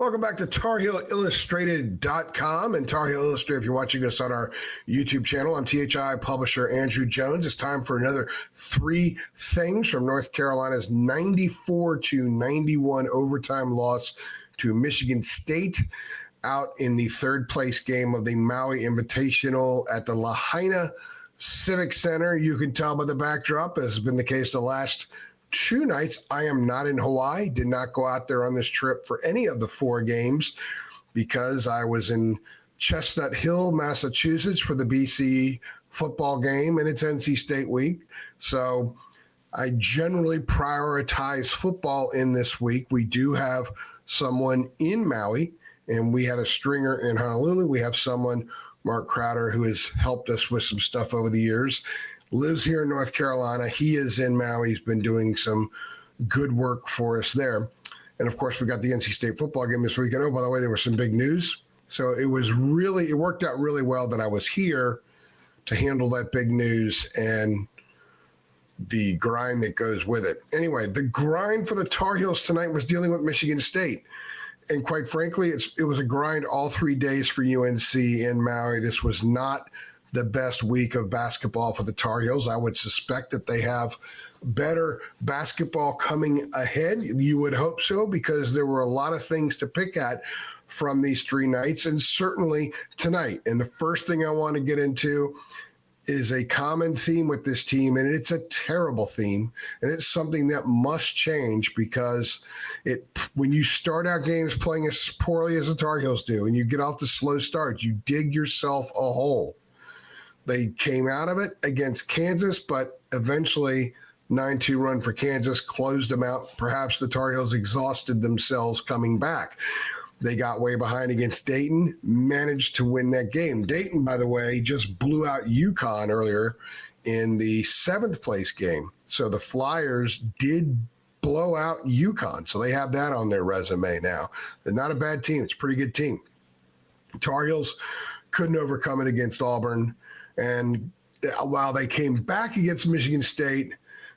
Welcome back to TarHeelIllustrated.com and Tar Heel Illustrated. If you're watching us on our YouTube channel, I'm THI publisher Andrew Jones. It's time for another three things from North Carolina's 94-91 overtime loss to Michigan State out in the third place game of the Maui Invitational at the Lahaina Civic Center. You can tell by the backdrop, as has been the case the last two nights, I am not in Hawaii, did not go out there on this trip for any of the four games because I was in Chestnut Hill, Massachusetts for the BC football game, and it's NC State week. So I generally prioritize football in this week. We do have someone in Maui, and we had a stringer in Honolulu. We have someone, Mark Crowder, who has helped us with some stuff over the years, lives here in North Carolina. He is in Maui. He's been doing some good work for us there. And, of course, we got the NC State football game this weekend. Oh, by the way, there was some big news. So it worked out really well that I was here to handle that big news and the grind that goes with it. Anyway, the grind for the Tar Heels tonight was dealing with Michigan State. And quite frankly, it was a grind all 3 days for UNC in Maui. This was not the best week of basketball for the Tar Heels. I would suspect that they have better basketball coming ahead. You would hope so, because there were a lot of things to pick at from these three nights, and certainly tonight. And the first thing I want to get into is a common theme with this team, and it's a terrible theme, and it's something that must change, because when you start out games playing as poorly as the Tar Heels do, and you get off the slow start, you dig yourself a hole. They came out of it against Kansas, but eventually 9-2 run for Kansas closed them out. Perhaps the Tar Heels exhausted themselves coming back. They got way behind against Dayton, managed to win that game. Dayton, by the way, just blew out UConn earlier in the seventh place game. So the Flyers did blow out UConn. So they have that on their resume now. They're not a bad team. It's a pretty good team. Tar Heels couldn't overcome it against Auburn. And while they came back against Michigan State,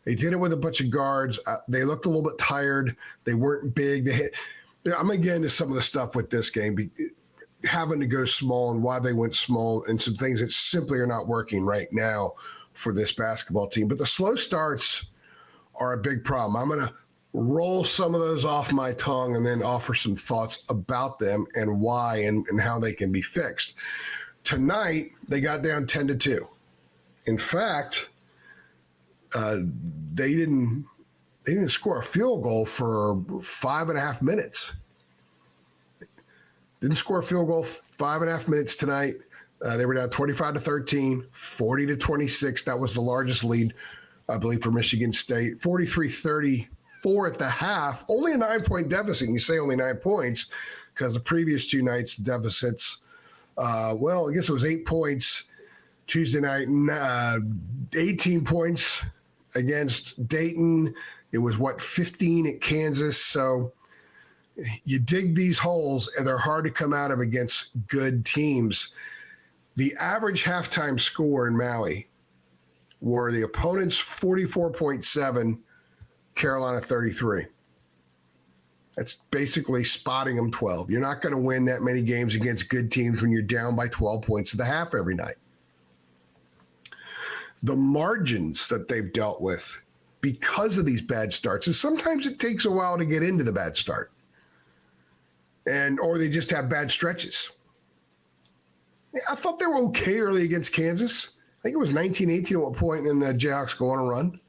they did it with a bunch of guards. They looked a little bit tired. They weren't big. I'm going to get into some of the stuff with this game, having to go small and why they went small, and some things that simply are not working right now for this basketball team. But the slow starts are a big problem. I'm going to roll some of those off my tongue and then offer some thoughts about them and why and how they can be fixed. Tonight, they got down 10-2. In fact, they didn't score a field goal for 5.5 minutes. Didn't score a field goal 5.5 minutes tonight. They were down 25-13, 40-26. That was the largest lead, I believe, for Michigan State. 43-34 at the half. Only a 9-point deficit. And you say only 9 points because the previous two nights deficits. I guess it was 8 points Tuesday night, 18 points against Dayton. It was, 15 at Kansas. So you dig these holes, and they're hard to come out of against good teams. The average halftime score in Maui were the opponent's 44.7, Carolina 33. That's basically spotting them 12. You're not going to win that many games against good teams when you're down by 12 points at the half every night. The margins that they've dealt with because of these bad starts, and sometimes it takes a while to get into the bad start, or they just have bad stretches. I thought they were okay early against Kansas. I think it was 19-18 at one point, and then the Jayhawks go on a run.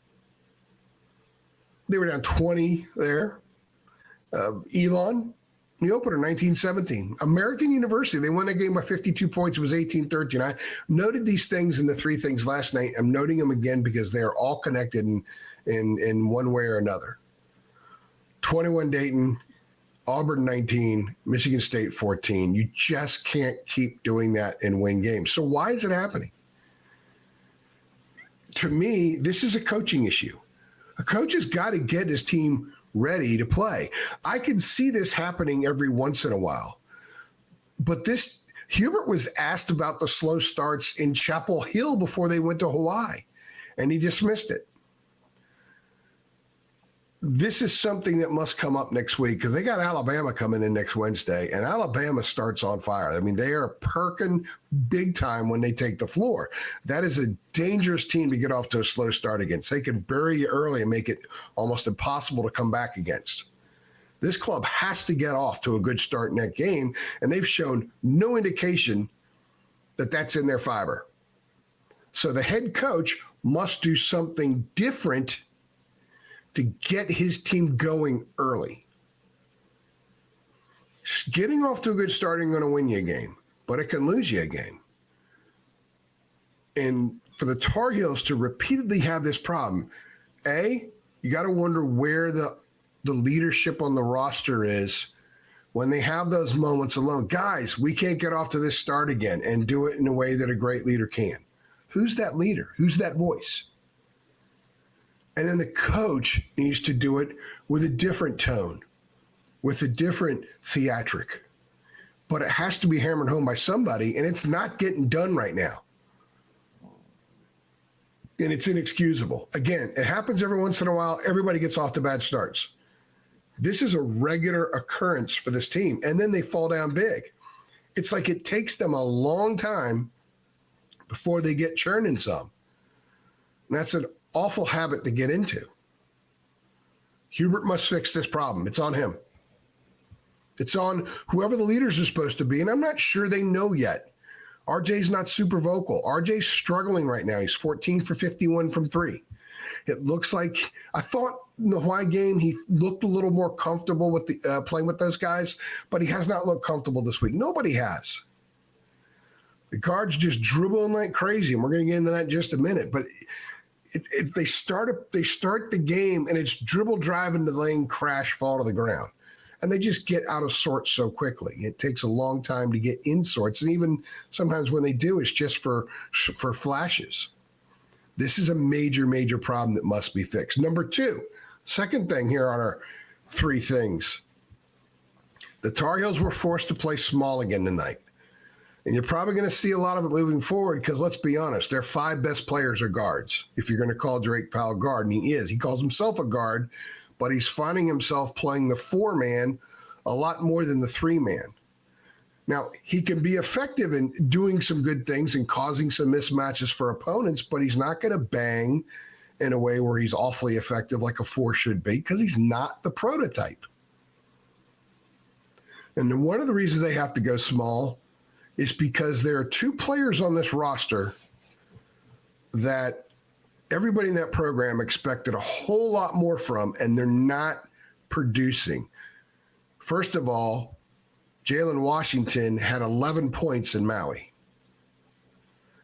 They were down 20 there. Elon, the opener, 19-17. American University, they won that game by 52 points. It was 18-13. I noted these things in the three things last night. I'm noting them again because they are all connected in one way or another. 21 Dayton, Auburn 19, Michigan State 14. You just can't keep doing that and win games. So why is it happening? To me, this is a coaching issue. A coach has got to get his team ready to play. I can see this happening every once in a while. But Hubert was asked about the slow starts in Chapel Hill before they went to Hawaii, and he dismissed it. this is something that must come up next week because they got Alabama coming in next Wednesday, and Alabama starts on fire. I mean, they are perking big time when they take the floor. That is a dangerous team to get off to a slow start against. They can bury you early and make it almost impossible to come back against. This club has to get off to a good start in that game, and they've shown no indication that that's in their fiber. So the head coach must do something different to get his team going early. Getting off to a good start ain't going to win you a game, but it can lose you a game. And for the Tar Heels to repeatedly have this problem, you got to wonder where the leadership on the roster is when they have those moments alone. Guys, we can't get off to this start again and do it in a way that a great leader can. Who's that leader? Who's that voice? And then the coach needs to do it with a different tone, with a different theatric. But it has to be hammered home by somebody, and it's not getting done right now. And it's inexcusable. Again, it happens every once in a while. Everybody gets off to bad starts. This is a regular occurrence for this team, and then they fall down big. It's like it takes them a long time before they get churning some. And that's an awful habit to get into. Hubert must fix this problem. It's on him. It's on whoever the leaders are supposed to be, and I'm not sure they know yet. RJ's not super vocal. RJ's struggling right now. He's 14 for 51 from three. It looks like, I thought in the Hawaii game he looked a little more comfortable with the playing with those guys, but he has not looked comfortable this week. Nobody has. The guards just dribbling like crazy, and we're going to get into that in just a minute. But if they start the game and it's dribble, drive into the lane, crash, fall to the ground, and they just get out of sorts so quickly. It takes a long time to get in sorts, and even sometimes when they do, it's just for flashes. This is a major, major problem that must be fixed. Number two, second thing here on our three things, the Tar Heels were forced to play small again tonight. And you're probably going to see a lot of it moving forward because, let's be honest, their five best players are guards. If you're going to call Drake Powell a guard, and he is. He calls himself a guard, but he's finding himself playing the four-man a lot more than the three-man. Now, he can be effective in doing some good things and causing some mismatches for opponents, but he's not going to bang in a way where he's awfully effective like a four should be because he's not the prototype. And then one of the reasons they have to go small is because there are two players on this roster that everybody in that program expected a whole lot more from, and they're not producing. First of all, Jalen Washington had 11 points in Maui.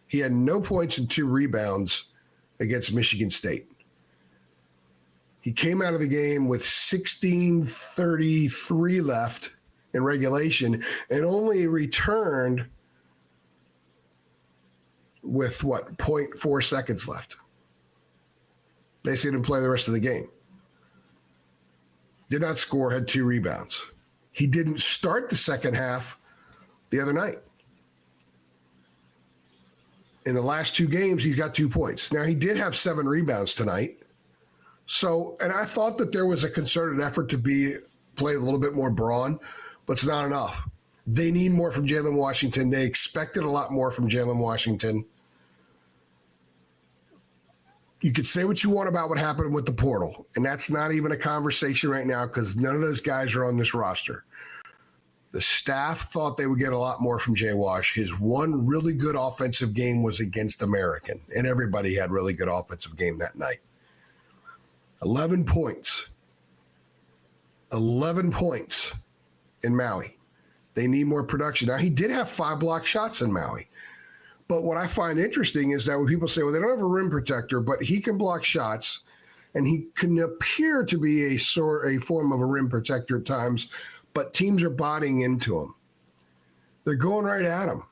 He had no points and 2 rebounds against Michigan State. He came out of the game with 16:33 left in regulation and only returned with 0.4 seconds left. Basically didn't play the rest of the game. Did not score, had 2 rebounds. He didn't start the second half the other night. In the last 2 games, he's got 2 points. Now, he did have 7 rebounds tonight. So, and I thought that there was a concerted effort to play a little bit more brawn, but it's not enough. They need more from Jalen Washington. They expected a lot more from Jalen Washington. You could say what you want about what happened with the portal, and that's not even a conversation right now because none of those guys are on this roster. The staff thought they would get a lot more from Jay Wash. His one really good offensive game was against American, and everybody had really good offensive game that night. 11 points. 11 points in Maui. They need more production. Now, he did have 5 block shots in Maui. But what I find interesting is that when people say, well, they don't have a rim protector, but he can block shots, and he can appear to be a form of a rim protector at times, but teams are bodying into him. They're going right at him.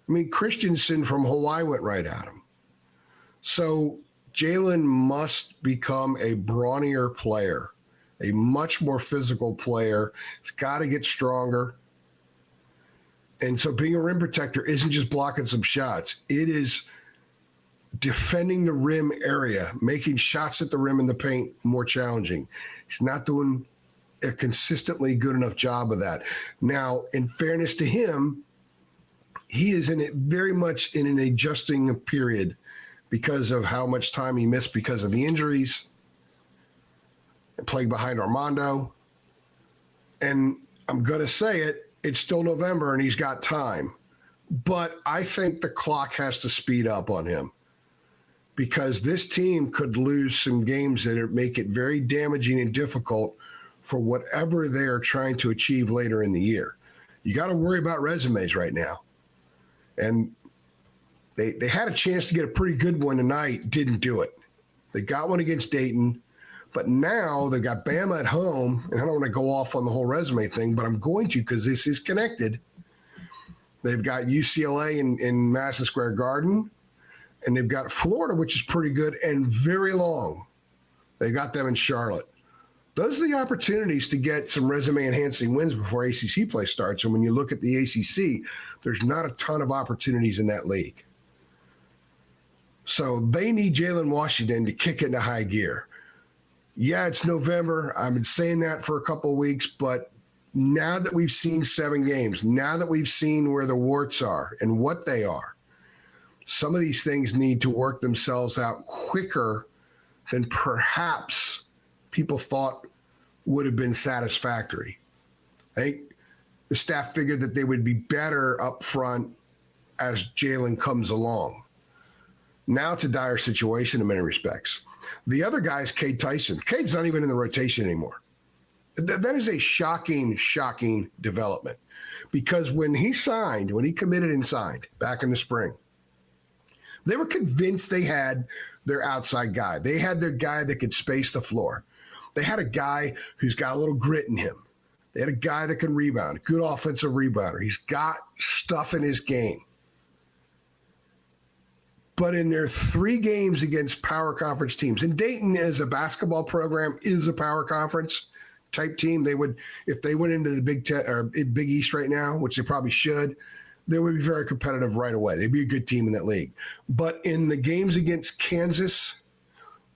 I mean, Christensen from Hawaii went right at him. So Jalen must become a brawnier player, a much more physical player. He's got to get stronger. And so being a rim protector isn't just blocking some shots. It is defending the rim area, making shots at the rim and the paint more challenging. He's not doing a consistently good enough job of that. Now, in fairness to him, he is in it very much in an adjusting period because of how much time he missed because of the injuries and playing behind Armando. And I'm going to say it, it's still November and he's got time. But I think the clock has to speed up on him because this team could lose some games that make it very damaging and difficult for whatever they are trying to achieve later in the year. You got to worry about resumes right now. And they had a chance to get a pretty good one tonight, didn't do it. They got one against Dayton, but now they got Bama at home, and I don't want to go off on the whole resume thing, but I'm going to because this is connected. They've got UCLA in Madison Square Garden, and they've got Florida, which is pretty good and very long. They got them in Charlotte. Those are the opportunities to get some resume-enhancing wins before ACC play starts. And when you look at the ACC, there's not a ton of opportunities in that league. So they need Jalen Washington to kick into high gear. Yeah, it's November. I've been saying that for a couple of weeks, but now that we've seen 7 games, now that we've seen where the warts are and what they are, some of these things need to work themselves out quicker than perhaps people thought would have been satisfactory. I think the staff figured that they would be better up front as Jalen comes along. Now it's a dire situation in many respects. The other guy is Cade Tyson. Cade's not even in the rotation anymore. That is a shocking, shocking development because when he committed and signed back in the spring, they were convinced they had their outside guy. They had their guy that could space the floor. They had a guy who's got a little grit in him. They had a guy that can rebound, good offensive rebounder. He's got stuff in his game. But in their 3 games against power conference teams, and Dayton as a basketball program is a power conference type team. They would, if they went into the Big Ten or Big East right now, which they probably should, they would be very competitive right away. They'd be a good team in that league. But in the games against Kansas,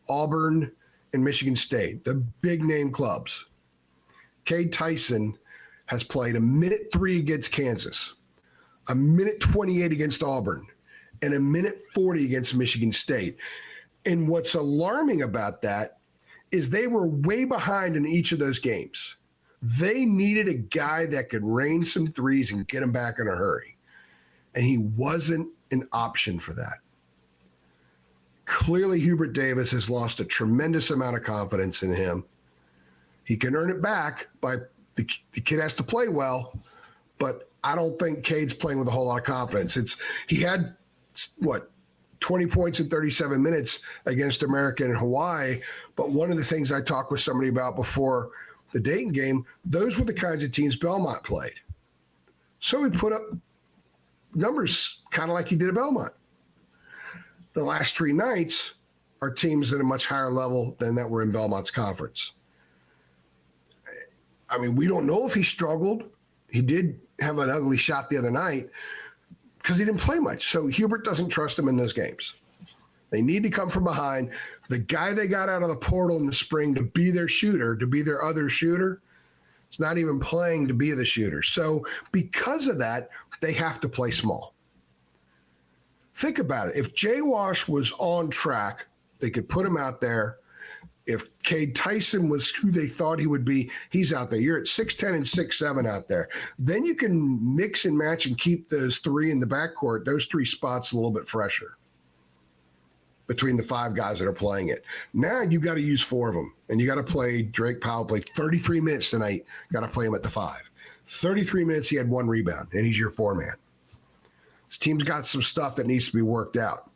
Auburn, and Michigan State, the big name clubs, Cade Tyson has played a minute 3 against Kansas, a minute 28 against Auburn, and a minute 40 against Michigan State. And what's alarming about that is they were way behind in each of those games. They needed a guy that could rain some threes and get them back in a hurry. And he wasn't an option for that. Clearly, Hubert Davis has lost a tremendous amount of confidence in him. He can earn it back by the kid has to play well, but I don't think Cade's playing with a whole lot of confidence. He had, 20 points in 37 minutes against American and Hawaii, but one of the things I talked with somebody about before the Dayton game, those were the kinds of teams Belmont played. So he put up numbers kind of like he did at Belmont. The last 3 nights are teams at a much higher level than that were in Belmont's conference. I mean, we don't know if he struggled. He did have an ugly shot the other night because he didn't play much. So Hubert doesn't trust him in those games. They need to come from behind. The guy they got out of the portal in the spring to be their shooter, to be their other shooter, is not even playing to be the shooter. So because of that, they have to play small. Think about it. If Jay Wash was on track, they could put him out there. If Cade Tyson was who they thought he would be, he's out there. You're at 6'10 and 6'7 out there. Then you can mix and match and keep those 3 in the backcourt, those 3 spots a little bit fresher between the 5 guys that are playing it. Now you got to use 4 of them, and you got to play Drake Powell played 33 minutes tonight. Got to play him at the 5. 33 minutes, he had 1 rebound, and he's your 4-man. This team's got some stuff that needs to be worked out.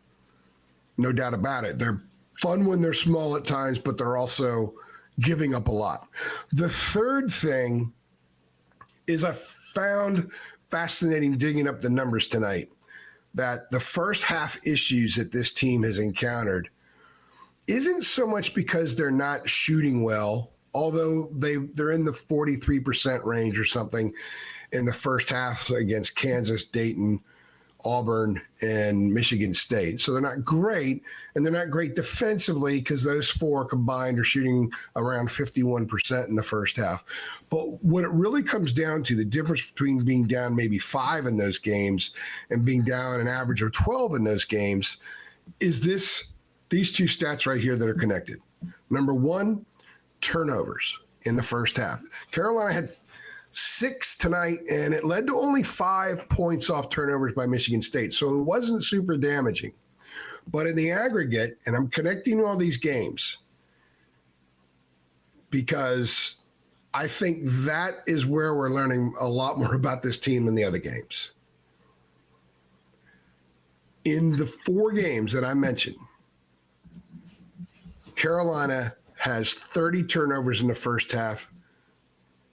No doubt about it. They're fun when they're small at times, but they're also giving up a lot. The third thing is I found fascinating digging up the numbers tonight that the first half issues that this team has encountered isn't so much because they're not shooting well, although they're in the 43% range or something in the first half against Kansas, Dayton, Auburn, and Michigan State. So they're not great, and they're not great defensively because those four combined are shooting around 51% in the first half. But what it really comes down to, the difference between being down maybe 5 in those games and being down an average of 12 in those games, is these two stats right here that are connected. Number one, turnovers in the first half. Carolina had 6 tonight, and it led to only 5 points off turnovers by Michigan State. So it wasn't super damaging. But in the aggregate, and I'm connecting all these games because I think that is where we're learning a lot more about this team than the other games. In the 4 games that I mentioned, Carolina has 30 turnovers in the first half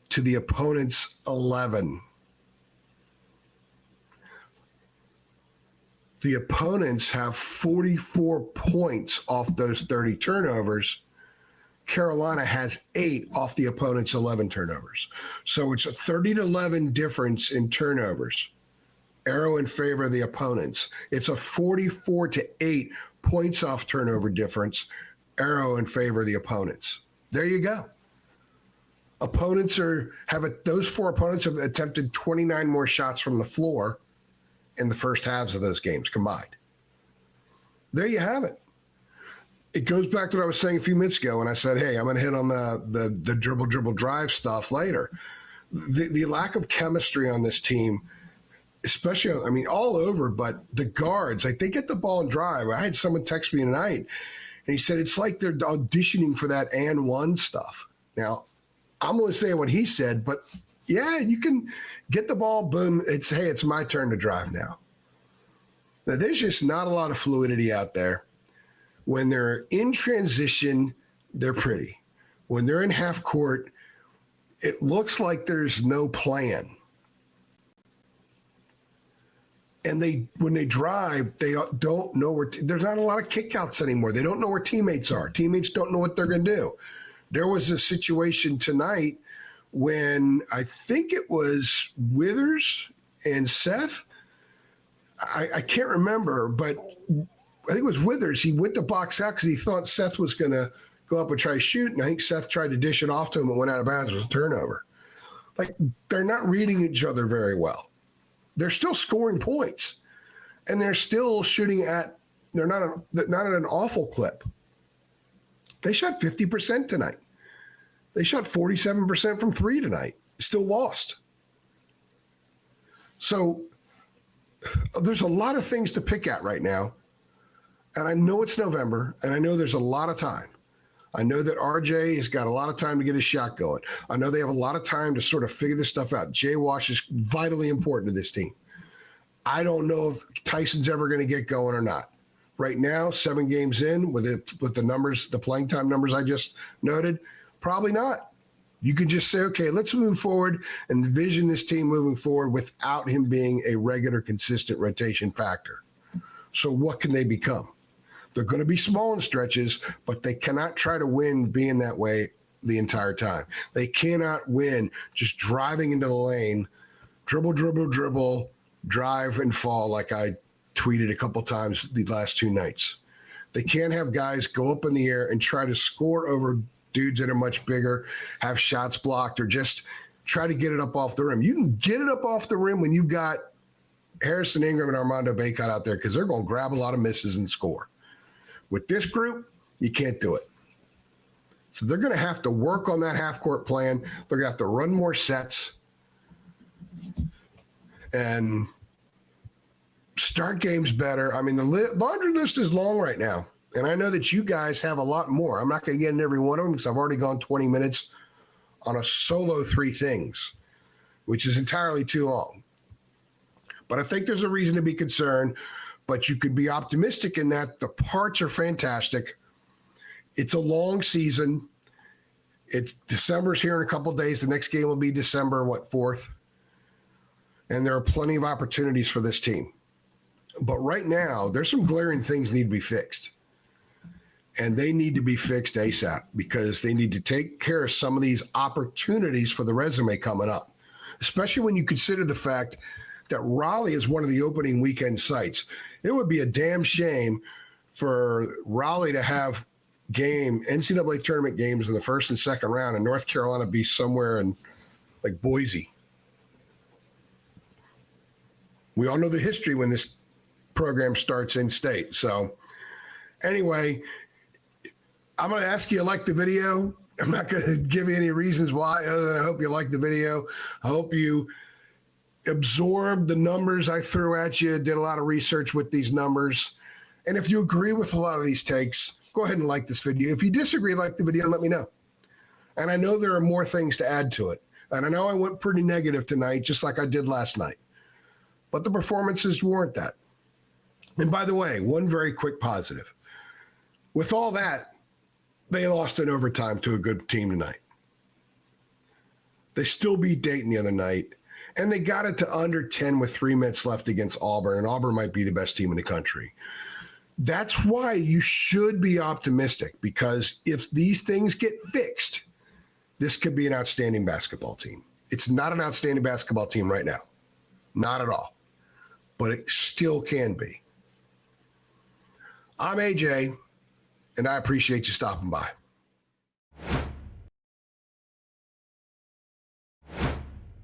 to the opponent's 11. The opponents have 44 points off those 30 turnovers. Carolina has 8 off the opponent's 11 turnovers. So it's a 30-11 difference in turnovers. Arrow in favor of the opponents. It's a 44-8 points off turnover difference. Arrow in favor of the opponents. There you go. Those 4 opponents have attempted 29 more shots from the floor in the first halves of those games combined. There you have it. It goes back to what I was saying a few minutes ago when I said, hey, I'm going to hit on the dribble, drive stuff later. The lack of chemistry on this team, especially, all over, but the guards, like they get the ball and drive. I had someone text me tonight, and he said it's like they're auditioning for that and one stuff. Now, I'm going to say what he said, but yeah, you can get the ball, boom, it's my turn to drive now. Now, there's just not a lot of fluidity out there. When they're in transition, they're pretty. When they're in half court, it looks like there's no plan. And when they drive, they don't know there's not a lot of kickouts anymore. They don't know where teammates are. Teammates don't know what they're going to do. There was a situation tonight when I think it was Withers and Seth. I can't remember, but I think it was Withers. He went to box out because he thought Seth was going to go up and try to shoot, and I think Seth tried to dish it off to him and went out of bounds. It was a turnover. Like, they're not reading each other very well. They're still scoring points, and they're still shooting they're not at an awful clip. They shot 50% tonight. They shot 47% from 3 tonight. Still lost. So there's a lot of things to pick at right now. And I know it's November, and I know there's a lot of time. I know that RJ has got a lot of time to get his shot going. I know they have a lot of time to sort of figure this stuff out. Jay Wash is vitally important to this team. I don't know if Tyson's ever going to get going or not. Right now, 7 games in with the numbers, the playing time numbers I just noted, probably not. You could just say, okay, let's move forward and envision this team moving forward without him being a regular, consistent rotation factor. So what can they become? They're going to be small in stretches, but they cannot try to win being that way the entire time. They cannot win just driving into the lane, dribble, drive and fall like I tweeted a couple times the last 2 nights. They can't have guys go up in the air and try to score over dudes that are much bigger, have shots blocked, or just try to get it up off the rim. You can get it up off the rim when you've got Harrison Ingram and Armando Bacot out there because they're going to grab a lot of misses and score. With this group, you can't do it. So they're going to have to work on that half-court plan. They're going to have to run more sets and start games better. I mean, the laundry list is long right now, and I know that you guys have a lot more. I'm not going to get into every one of them because I've already gone 20 minutes on a solo 3 things, which is entirely too long. But I think there's a reason to be concerned. But you could be optimistic in that the parts are fantastic. It's a long season. December's here in a couple of days. The next game will be December, 4th? And there are plenty of opportunities for this team. But right now, there's some glaring things need to be fixed. And they need to be fixed ASAP because they need to take care of some of these opportunities for the resume coming up, especially when you consider the fact that Raleigh is one of the opening weekend sites. It would be a damn shame for Raleigh to have NCAA tournament games in the first and second round, and North Carolina be somewhere in like Boise. We all know the history when this program starts in state. So anyway, I'm going to ask you to like the video. I'm not going to give you any reasons why, other than I hope you like the video. I hope you absorbed the numbers I threw at you, did a lot of research with these numbers. And if you agree with a lot of these takes, go ahead and like this video. If you disagree, like the video and let me know. And I know there are more things to add to it. And I know I went pretty negative tonight, just like I did last night. But the performances warrant that. And by the way, one very quick positive. With all that, they lost in overtime to a good team tonight. They still beat Dayton the other night. And they got it to under 10 with 3 minutes left against Auburn. And Auburn might be the best team in the country. That's why you should be optimistic, because if these things get fixed, this could be an outstanding basketball team. It's not an outstanding basketball team right now. Not at all. But it still can be. I'm AJ, and I appreciate you stopping by.